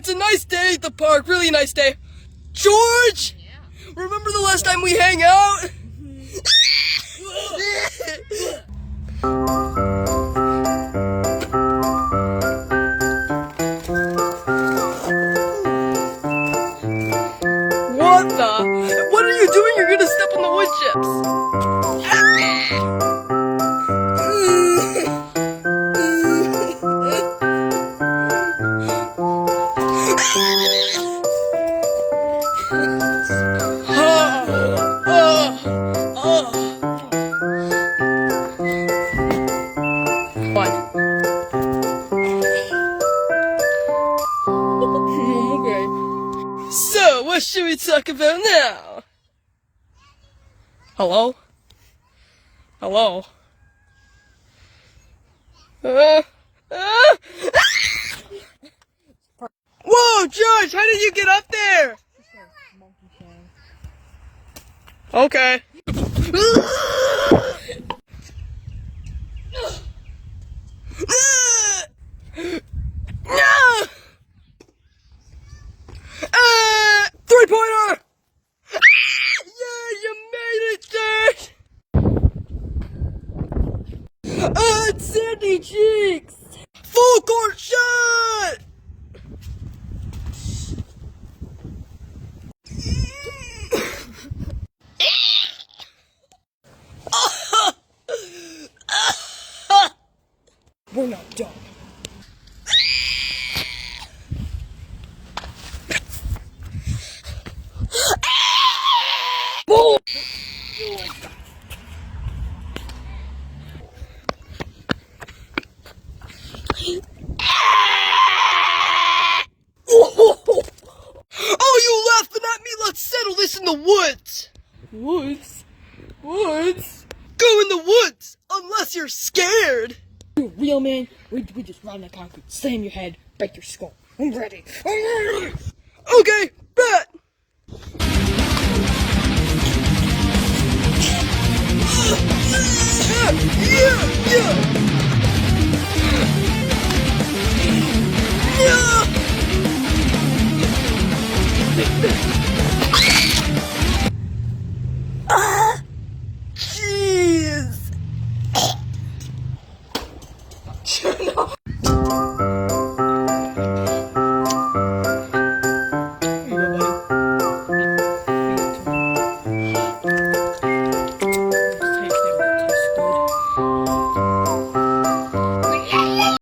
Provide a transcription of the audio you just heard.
it's a nice day at the park. Really nice day. George! Yeah. Remember the last time we hang out? What the? What are you doing? You're gonna step on the wood chips. Okay. So, what should we talk about now? Hello? Hello? Whoa, George, how did you get up there? Okay. No! 3-pointer! Yeah, you made it, Dad! It's Sandy Cheeks! Full court shot! We're not done. Boom! Oh, you laughing at me? Let's settle this in the woods. Woods? Woods? Go in the woods, unless you're scared. You real man? We just run the concrete, slam your head, break your skull. I'm ready. Okay, bet. Yeah.